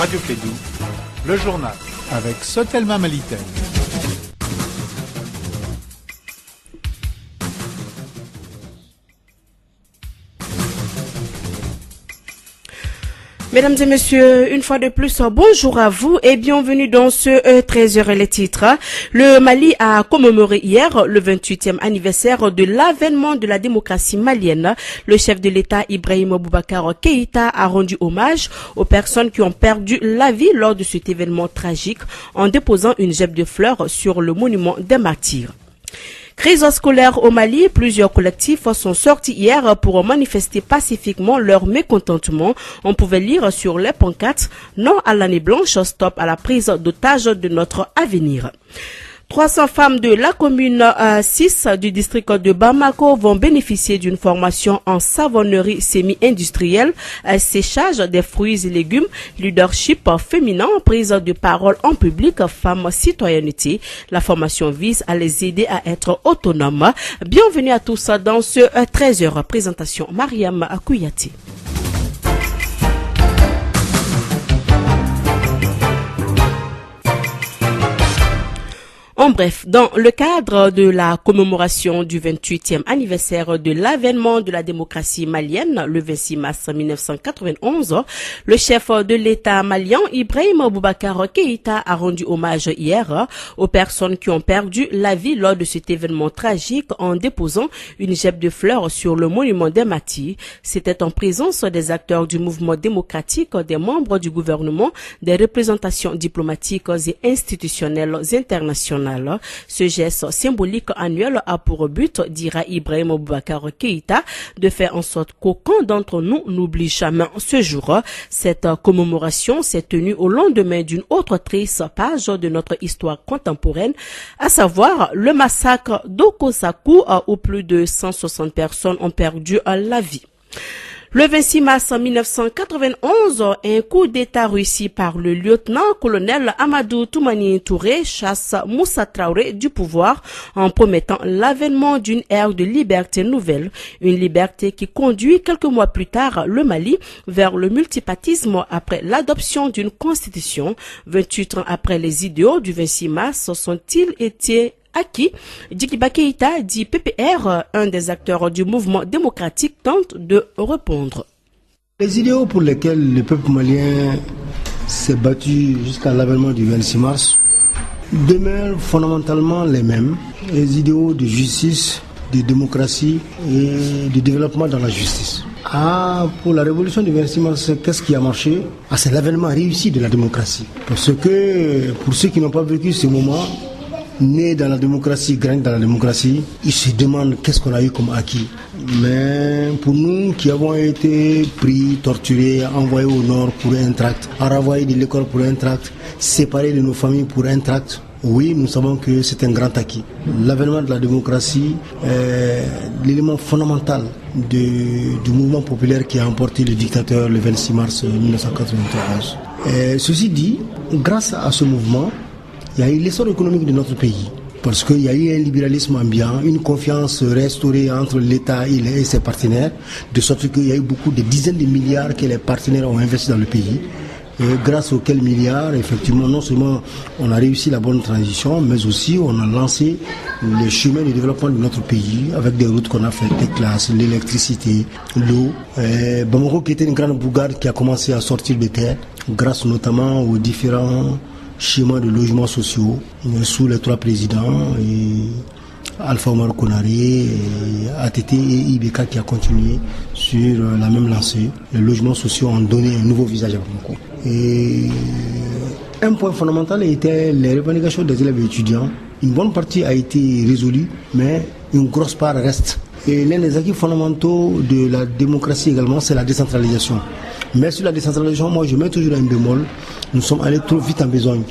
Radio Kédou, le journal avec Sotelma Malitel. Mesdames et messieurs, une fois de plus, bonjour à vous et bienvenue dans ce 13h les titres. Le Mali a commémoré hier le 28e anniversaire de l'avènement de la démocratie malienne. Le chef de l'État Ibrahim Boubacar Keïta a rendu hommage aux personnes qui ont perdu la vie lors de cet événement tragique en déposant une gemme de fleurs sur le monument des martyrs. Crise scolaire au Mali, plusieurs collectifs sont sortis hier pour manifester pacifiquement leur mécontentement. On pouvait lire sur les pancartes « Non à l'année blanche, stop à la prise d'otages de notre avenir ». 300 femmes de la commune 6 du district de Bamako vont bénéficier d'une formation en savonnerie semi-industrielle, séchage des fruits et légumes, leadership féminin, prise de parole en public, femmes, citoyenneté. La formation vise à les aider à être autonomes. Bienvenue à tous dans ce 13h. Présentation Mariam Kouyati. En bref, dans le cadre de la commémoration du 28e anniversaire de l'avènement de la démocratie malienne, le 26 mars 1991, le chef de l'État malien, Ibrahim Boubacar Keïta, a rendu hommage hier aux personnes qui ont perdu la vie lors de cet événement tragique en déposant une gemme de fleurs sur le monument des martyrs. C'était en présence des acteurs du mouvement démocratique, des membres du gouvernement, des représentations diplomatiques et institutionnelles internationales. Ce geste symbolique annuel a pour but, dira Ibrahim Boubacar Keïta, de faire en sorte qu'aucun d'entre nous n'oublie jamais ce jour. Cette commémoration s'est tenue au lendemain d'une autre triste page de notre histoire contemporaine, à savoir le massacre d'Okosaku où plus de 160 personnes ont perdu la vie. Le 26 mars 1991, un coup d'État réussi par le lieutenant-colonel Amadou Toumani Touré chasse Moussa Traoré du pouvoir en promettant l'avènement d'une ère de liberté nouvelle, une liberté qui conduit quelques mois plus tard le Mali vers le multipartisme après l'adoption d'une constitution. 28 ans après les idéaux du 26 mars, sont-ils été acquis? Djikiba Keïta dit PPR, un des acteurs du mouvement démocratique, tente de répondre. Les idéaux pour lesquels le peuple malien s'est battu jusqu'à l'avènement du 26 mars demeurent fondamentalement les mêmes. Les idéaux de justice, de démocratie et de développement dans la justice. Pour la révolution du 26 mars, qu'est-ce qui a marché? C'est l'avènement réussi de la démocratie. Parce que pour ceux qui n'ont pas vécu ce moment, nés dans la démocratie, grandis dans la démocratie, ils se demandent qu'est-ce qu'on a eu comme acquis. Mais pour nous qui avons été pris, torturés, envoyés au nord pour un tract, renvoyés de l'école pour un tract, séparés de nos familles pour un tract, oui, nous savons que c'est un grand acquis. L'avènement de la démocratie est l'élément fondamental du mouvement populaire qui a emporté le dictateur le 26 mars 1991. Ceci dit, grâce à ce mouvement, il y a eu l'essor économique de notre pays, parce qu'il y a eu un libéralisme ambiant, une confiance restaurée entre l'État et ses partenaires, de sorte qu'il y a eu des dizaines de milliards que les partenaires ont investis dans le pays, et grâce auxquels milliards, effectivement, non seulement on a réussi la bonne transition, mais aussi on a lancé le chemin de développement de notre pays, avec des routes qu'on a faites, des classes, l'électricité, l'eau. Bamako qui était une grande bourgade qui a commencé à sortir de terre, grâce notamment aux différents schéma de logements sociaux sous les trois présidents, Alpha Omar Konaré, ATT et IBK qui a continué sur la même lancée. Les logements sociaux ont donné un nouveau visage à Bamako. Et un point fondamental était les revendications des élèves et étudiants. Une bonne partie a été résolue, mais une grosse part reste. Et l'un des acquis fondamentaux de la démocratie également, c'est la décentralisation. Mais sur la décentralisation, moi je mets toujours un bémol. Nous sommes allés trop vite en besogne.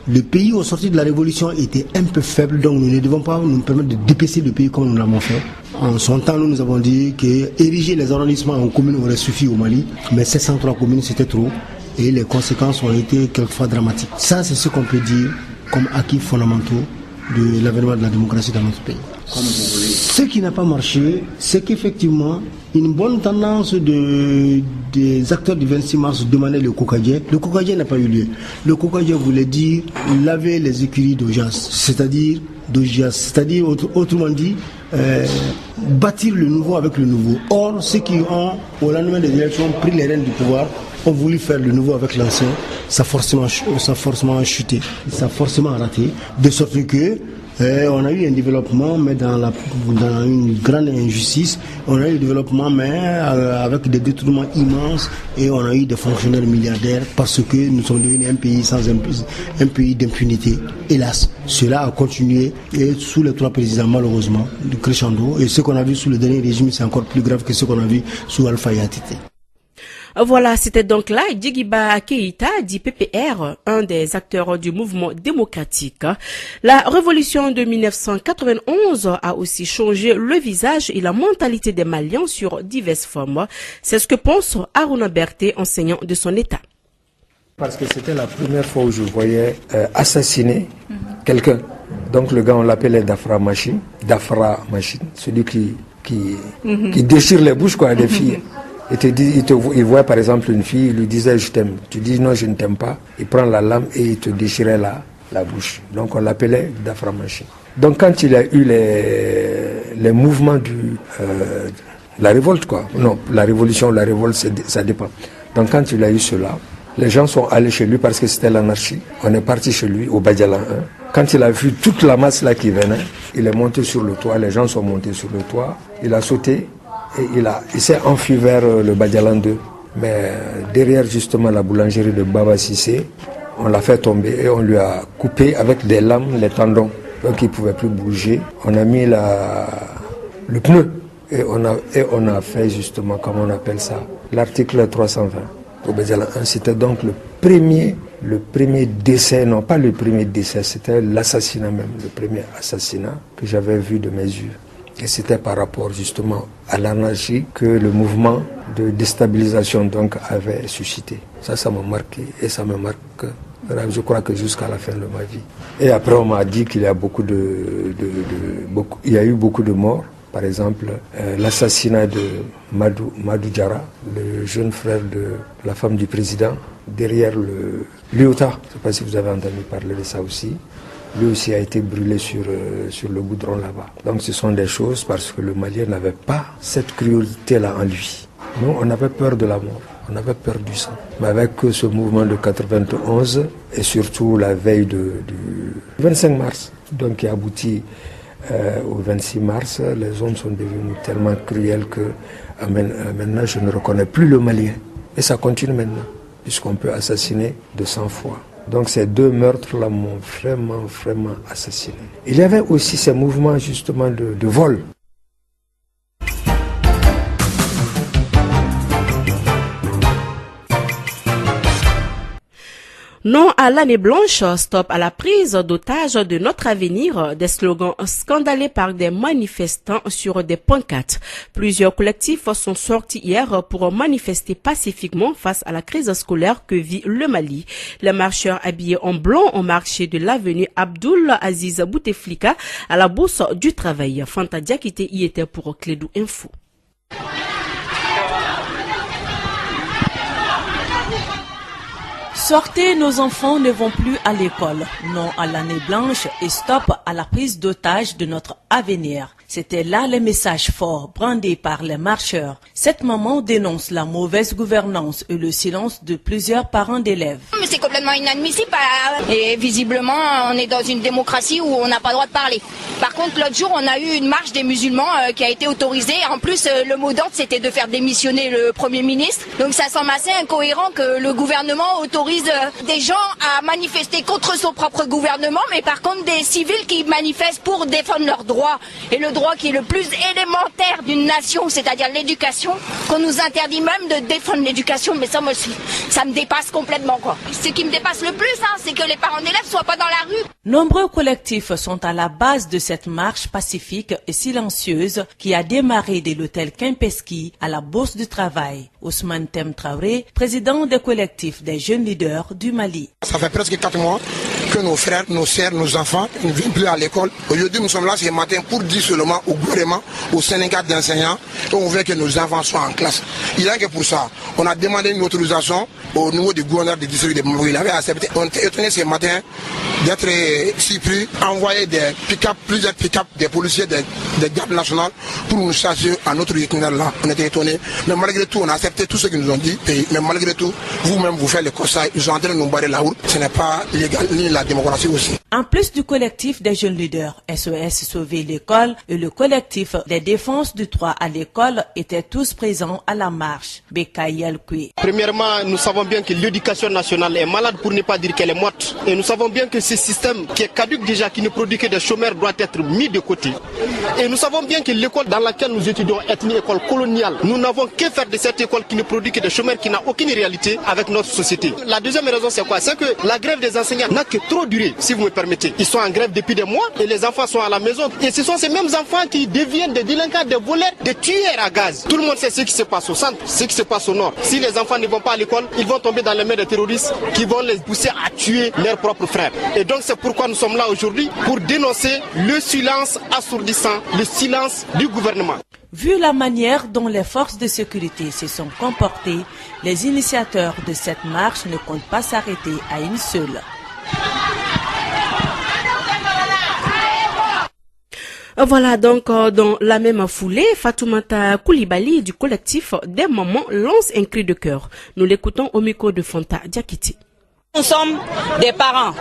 Le pays au sortir de la révolution était un peu faible, donc nous ne devons pas nous permettre de dépasser le pays comme nous l'avons fait. En son temps, nous avons dit qu'ériger les arrondissements en communes aurait suffi au Mali, mais 703 communes c'était trop et les conséquences ont été quelquefois dramatiques. Ça, c'est ce qu'on peut dire comme acquis fondamentaux de l'avènement de la démocratie dans notre pays. Comme vous voulez Ce qui n'a pas marché, c'est qu'effectivement, une bonne tendance des acteurs du 26 mars demandaient le Kokadje. Le Kokadje n'a pas eu lieu. Le Kokadje voulait dire laver les écuries d'Ojas, c'est-à-dire autrement dit, bâtir le nouveau avec le nouveau. Or, ceux qui ont, au lendemain des élections, pris les rênes du pouvoir, ont voulu faire le nouveau avec l'ancien, ça a forcément chuté, ça a forcément raté, de sorte que on a eu un développement, mais dans une grande injustice. On a eu un développement, mais avec des détournements immenses, et on a eu des fonctionnaires milliardaires parce que nous sommes devenus un pays sans un pays d'impunité. Hélas, cela a continué et sous les 3 présidents, malheureusement, de crescendo. Et ce qu'on a vu sous le dernier régime, c'est encore plus grave que ce qu'on a vu sous Alpha Yatite. Voilà, c'était donc là Djigiba Keïta, dit PPR, un des acteurs du mouvement démocratique. La révolution de 1991 a aussi changé le visage et la mentalité des Maliens sur diverses formes. C'est ce que pense Aruna Berté, enseignant de son état. Parce que c'était la première fois où je voyais assassiner quelqu'un. Donc le gars, on l'appelait Dafra Machine, celui qui déchire les bouches des filles. Il voit par exemple une fille, il lui disait je t'aime. Tu dis non, je ne t'aime pas. Il prend la lame et il te déchirait la bouche. Donc on l'appelait Dafra Machine. Donc quand il y a eu les mouvements la révolte Non, la révolution, la révolte, ça dépend. Donc quand il a eu cela, les gens sont allés chez lui parce que c'était l'anarchie. On est parti chez lui au Badiala 1. Quand il a vu toute la masse là qui venait, il est monté sur le toit, les gens sont montés sur le toit, il a sauté. Et il s'est enfui vers le Badialan 2. Mais derrière justement la boulangerie de Baba Sissé, on l'a fait tomber et on lui a coupé avec des lames les tendons. Donc il ne pouvait plus bouger. On a mis le pneu et on a fait justement, comment on appelle ça, l'article 320 au Badialan 1. C'était donc le premier décès, non pas le premier décès, c'était l'assassinat même, le premier assassinat que j'avais vu de mes yeux. Et c'était par rapport justement à l'anarchie que le mouvement de déstabilisation donc avait suscité. Ça m'a marqué et ça me marque, je crois que jusqu'à la fin de ma vie. Et après on m'a dit qu'il y a il y a eu beaucoup de morts. Par exemple, l'assassinat de Madou Diara, le jeune frère de la femme du président, derrière le Lyota. Je ne sais pas si vous avez entendu parler de ça aussi. Lui aussi a été brûlé sur le goudron là-bas. Donc ce sont des choses parce que le Malien n'avait pas cette cruauté-là en lui. Nous, on avait peur de la mort, on avait peur du sang. Mais avec ce mouvement de 91 et surtout la veille du 25 mars, donc qui aboutit au 26 mars, les hommes sont devenus tellement cruels que maintenant je ne reconnais plus le Malien. Et ça continue maintenant, puisqu'on peut assassiner de 100 fois. Donc ces 2 meurtres-là m'ont vraiment assassiné. Il y avait aussi ces mouvements justement de vol. Non à l'année blanche, stop à la prise d'otages de notre avenir, des slogans scandalés par des manifestants sur des pancartes. Plusieurs collectifs sont sortis hier pour manifester pacifiquement face à la crise scolaire que vit le Mali. Les marcheurs habillés en blanc ont marché de l'avenue Abdoul Aziz Bouteflika à la Bourse du Travail. Fanta Diakité y était pour Clédou Info. Sortez, nos enfants ne vont plus à l'école. Non à l'année blanche et stop à la prise d'otage de notre avenir. C'était là le message fort brandé par les marcheurs. Cette maman dénonce la mauvaise gouvernance et le silence de plusieurs parents d'élèves. Mais c'est complètement inadmissible. Et visiblement, on est dans une démocratie où on n'a pas le droit de parler. Par contre, l'autre jour, on a eu une marche des musulmans qui a été autorisée. En plus, le mot d'ordre, c'était de faire démissionner le Premier ministre. Donc ça semble assez incohérent que le gouvernement autorise des gens à manifester contre son propre gouvernement, mais par contre des civils qui manifestent pour défendre leurs droits. Et le droit qui est le plus élémentaire d'une nation, c'est-à-dire l'éducation, qu'on nous interdit même de défendre l'éducation. Mais ça, moi, ça me dépasse complètement, quoi. Ce qui me dépasse le plus, c'est que les parents d'élèves soient pas dans la rue. Nombreux collectifs sont à la base de cette marche pacifique et silencieuse qui a démarré de l'hôtel Kempinski à la Bourse du Travail. Ousmane Tem Traoré, président des collectifs des jeunes leaders du Mali. Ça fait presque 4 mois que nos frères, nos sœurs, nos enfants ne viennent plus à l'école. Aujourd'hui, nous sommes là ce matin pour dire seulement au gouvernement, aux syndicats d'enseignants, qu'on veut que nos enfants soient en classe. Il n'y a que pour ça. On a demandé une autorisation au niveau du gouverneur du district de Bamako. Il avait accepté. On était étonné ce matin d'être surpris, envoyer des pick-up, plusieurs pick-up des policiers des gardes nationales pour nous charger à notre itinéraire là. On était étonnés. Mais malgré tout, on a accepté tout ce qu'ils nous ont dit. Mais malgré tout, vous-même, vous faites le constat. Ils sont en train de nous barrer la route. Ce n'est pas légal, ni la démocratie aussi. En plus du collectif des jeunes leaders, SOS Sauver l'école et le collectif des défenses du droit à l'école étaient tous présents à la marche. Bekayel Koué. Premièrement, nous savons bien que l'éducation nationale est malade, pour ne pas dire qu'elle est morte. Et nous savons bien que ce système qui est caduc déjà, qui ne produit que des chômeurs, doit être mis de côté. Et nous savons bien que l'école dans laquelle nous étudions est une école coloniale. Nous n'avons que faire de cette école qui ne produit que des chômeurs, qui n'a aucune réalité avec notre société. La deuxième raison, c'est quoi? C'est que la grève des enseignants n'a que trop duré, si vous me permettez. Ils sont en grève depuis des mois et les enfants sont à la maison. Et ce sont ces mêmes enfants qui deviennent des délinquants, des voleurs, des tueurs à gaz. Tout le monde sait ce qui se passe au centre, ce qui se passe au nord. Si les enfants ne vont pas à l'école, ils vont tomber dans les mains des terroristes qui vont les pousser à tuer leurs propres frères. Et donc c'est pourquoi nous sommes là aujourd'hui, pour dénoncer le silence assourdissant, le silence du gouvernement. Vu la manière dont les forces de sécurité se sont comportées, les initiateurs de cette marche ne comptent pas s'arrêter à une seule. Voilà donc dans la même foulée, Fatoumata Koulibaly du collectif des mamans lance un cri de cœur. Nous l'écoutons au micro de Fanta Diakiti. Nous sommes des parents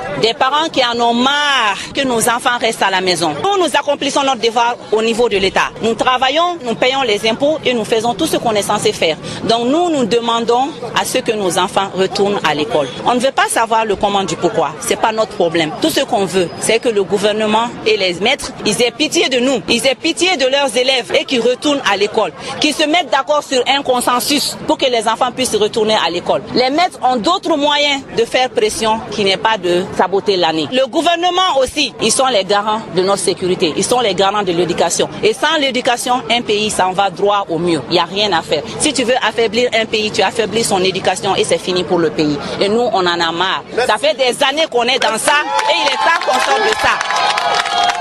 qui en ont marre que nos enfants restent à la maison. Nous accomplissons notre devoir au niveau de l'État. Nous travaillons, nous payons les impôts et nous faisons tout ce qu'on est censé faire. Donc nous demandons à ce que nos enfants retournent à l'école. On ne veut pas savoir le comment du pourquoi. C'est pas notre problème. Tout ce qu'on veut, c'est que le gouvernement et les maîtres, ils aient pitié de nous, ils aient pitié de leurs élèves et qu'ils retournent à l'école. Qu'ils se mettent d'accord sur un consensus pour que les enfants puissent retourner à l'école. Les maîtres ont d'autres moyens de faire pression qui n'est pas de saboter l'année. Le gouvernement aussi, ils sont les garants de notre sécurité, ils sont les garants de l'éducation. Et sans l'éducation, un pays s'en va droit au mur. Il n'y a rien à faire. Si tu veux affaiblir un pays, tu affaiblis son éducation et c'est fini pour le pays. Et nous, on en a marre. Ça fait des années qu'on est dans ça et il est temps qu'on sorte de ça.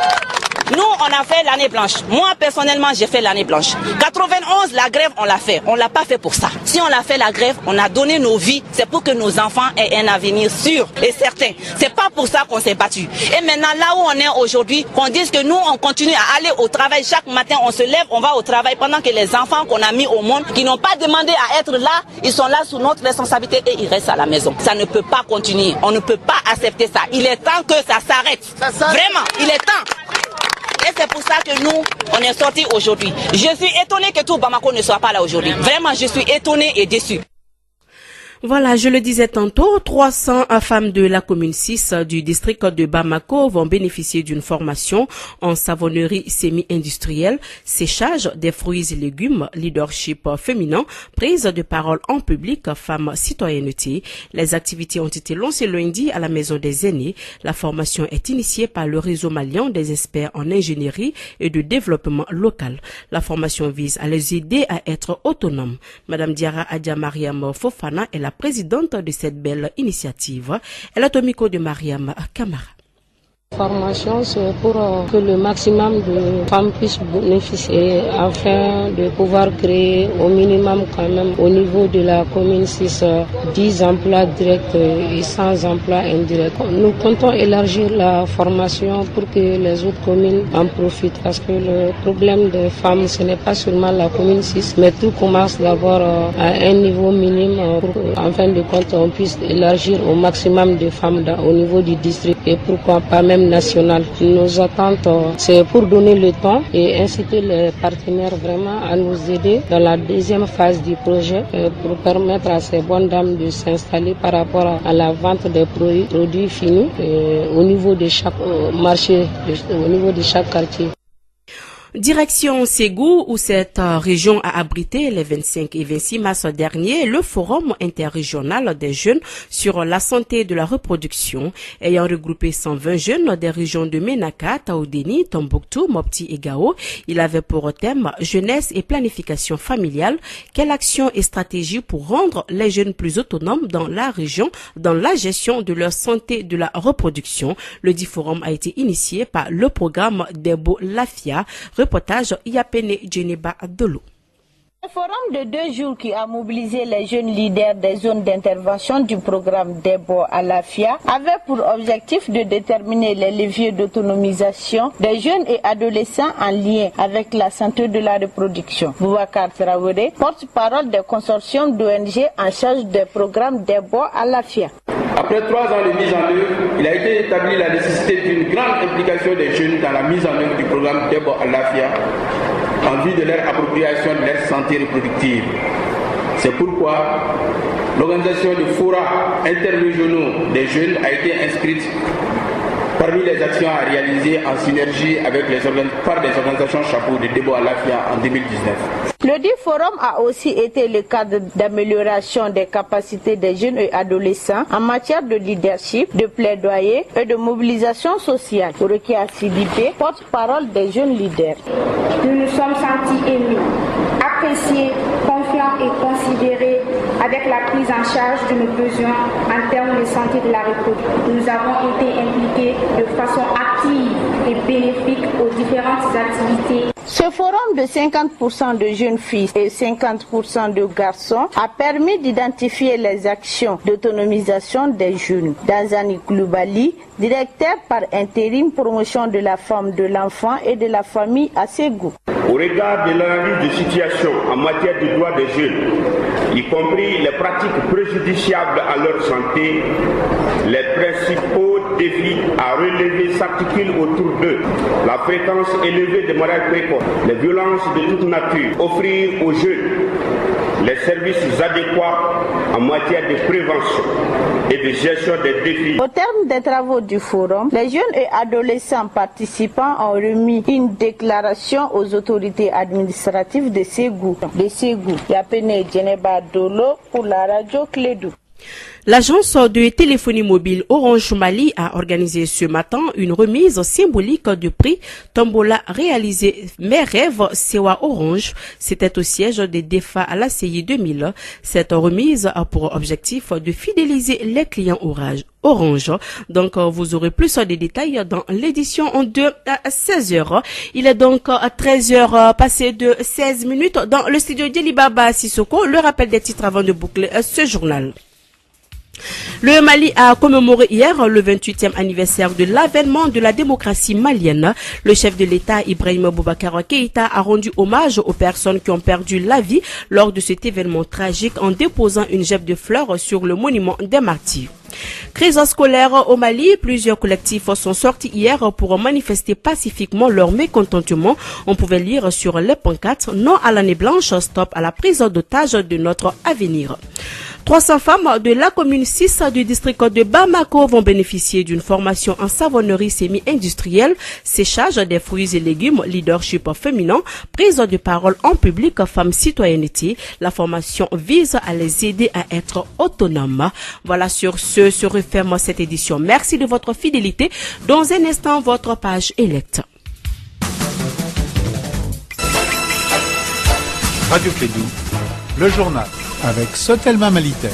Nous, on a fait l'année blanche. Moi, personnellement, j'ai fait l'année blanche. 91, la grève, on l'a fait. On l'a pas fait pour ça. Si on l'a fait la grève, on a donné nos vies. C'est pour que nos enfants aient un avenir sûr et certain. C'est pas pour ça qu'on s'est battu. Et maintenant, là où on est aujourd'hui, qu'on dise que nous, on continue à aller au travail. Chaque matin, on se lève, on va au travail pendant que les enfants qu'on a mis au monde, qui n'ont pas demandé à être là, ils sont là sous notre responsabilité et ils restent à la maison. Ça ne peut pas continuer. On ne peut pas accepter ça. Il est temps que ça s'arrête. Vraiment, il est temps. Et c'est pour ça que nous, on est sortis aujourd'hui. Je suis étonné que tout Bamako ne soit pas là aujourd'hui. Vraiment, je suis étonné et déçu. Voilà, je le disais tantôt, 300 femmes de la commune 6 du district de Bamako vont bénéficier d'une formation en savonnerie semi-industrielle, séchage des fruits et légumes, leadership féminin, prise de parole en public, femmes citoyenneté. Les activités ont été lancées lundi à la Maison des Aînés. La formation est initiée par le réseau malien des experts en ingénierie et de développement local. La formation vise à les aider à être autonomes. Madame Diara Adja Mariam Fofana est la présidente de cette belle initiative. Elle est au micro de Mariam Kamara. Formation, c'est pour que le maximum de femmes puissent bénéficier afin de pouvoir créer au minimum quand même au niveau de la commune 6 10 emplois directs et 100 emplois indirects. Nous comptons élargir la formation pour que les autres communes en profitent parce que le problème des femmes ce n'est pas seulement la commune 6 mais tout commence d'abord à un niveau minime pour qu'en fin de compte on puisse élargir au maximum de femmes au niveau du district et pourquoi pas même national. Nos attentes, c'est pour donner le temps et inciter les partenaires vraiment à nous aider dans la deuxième phase du projet pour permettre à ces bonnes dames de s'installer par rapport à la vente des produits finis au niveau de chaque marché, au niveau de chaque quartier. Direction Ségou, où cette région a abrité les 25 et 26 mars dernier le forum interrégional des jeunes sur la santé de la reproduction, ayant regroupé 120 jeunes des régions de Ménaka, Taoudéni, Tombouctou, Mopti et Gao. Il avait pour thème jeunesse et planification familiale. Quelle action et stratégie pour rendre les jeunes plus autonomes dans la région dans la gestion de leur santé de la reproduction. Le dit forum a été initié par le programme Debo Lafia. Reportage Yapene Djeneba Dolo. Le forum de 2 jours qui a mobilisé les jeunes leaders des zones d'intervention du programme Debo Lafia avait pour objectif de déterminer les leviers d'autonomisation des jeunes et adolescents en lien avec la santé de la reproduction. Boubacar Traoré, porte-parole des consortiums d'ONG en charge des programmes Debo Lafia. Après 3 ans de mise en œuvre, il a été établi la nécessité d'une grande implication des jeunes dans la mise en œuvre du programme Debo Lafia en vue de leur appropriation de leur santé reproductive. C'est pourquoi l'organisation de forats interrégionaux des jeunes a été inscrite parmi les actions à réaliser en synergie avec par des organisations chapeaux de Debo Lafia en 2019. Le dit forum a aussi été le cadre d'amélioration des capacités des jeunes et adolescents en matière de leadership, de plaidoyer et de mobilisation sociale. Rokia Sidibé, porte-parole des jeunes leaders. Nous nous sommes sentis émus, appréciés, confiants et considérés avec la prise en charge de nos besoins en termes de santé de la reproduction. Nous avons été impliqués de façon active et bénéfique aux différentes activités. Ce forum de 50% de jeunes filles et 50% de garçons a permis d'identifier les actions d'autonomisation des jeunes. Danzani Kloubali, directeur par intérim promotion de la femme, de l'enfant et de la famille à Ségou. Au regard de l'analyse de situation en matière de droits des jeunes, y compris les pratiques préjudiciables à leur santé, les principaux défis à relever s'articulent autour d'eux. La fréquence élevée des mariages précoces, les violences de toute nature, offrir aux jeunes les services adéquats en matière de prévention et de gestion des défis. Au terme des travaux du forum, les jeunes et adolescents participants ont remis une déclaration aux autorités administratives de Ségou. Yapene Djeneba Dolo pour la radio Clédou. L'agence de téléphonie mobile Orange Mali a organisé ce matin une remise symbolique du prix Tombola réalisé Mes rêves Sewa Orange. C'était au siège des DEFA à la CI 2000. Cette remise a pour objectif de fidéliser les clients Orange. Donc, vous aurez plus de détails dans l'édition de 16h. Il est donc 13h passé de 16 minutes dans le studio d'Elibaba Sissoko. Le rappel des titres avant de boucler ce journal. Le Mali a commémoré hier le 28e anniversaire de l'avènement de la démocratie malienne. Le chef de l'État, Ibrahim Boubacar Keïta, a rendu hommage aux personnes qui ont perdu la vie lors de cet événement tragique en déposant une gemme de fleurs sur le monument des martyrs. Crise scolaire au Mali, plusieurs collectifs sont sortis hier pour manifester pacifiquement leur mécontentement. On pouvait lire sur les pancartes « Non à l'année blanche, stop à la prise d'otage de notre avenir ». 300 femmes de la commune 6 du district de Bamako vont bénéficier d'une formation en savonnerie semi-industrielle, séchage des fruits et légumes, leadership féminin, prise de parole en public, femmes citoyenneté. La formation vise à les aider à être autonomes. Voilà, sur ce se referme cette édition. Merci de votre fidélité. Dans un instant, votre page électe. Radio Clédou, le journal avec Sotelma Malitel.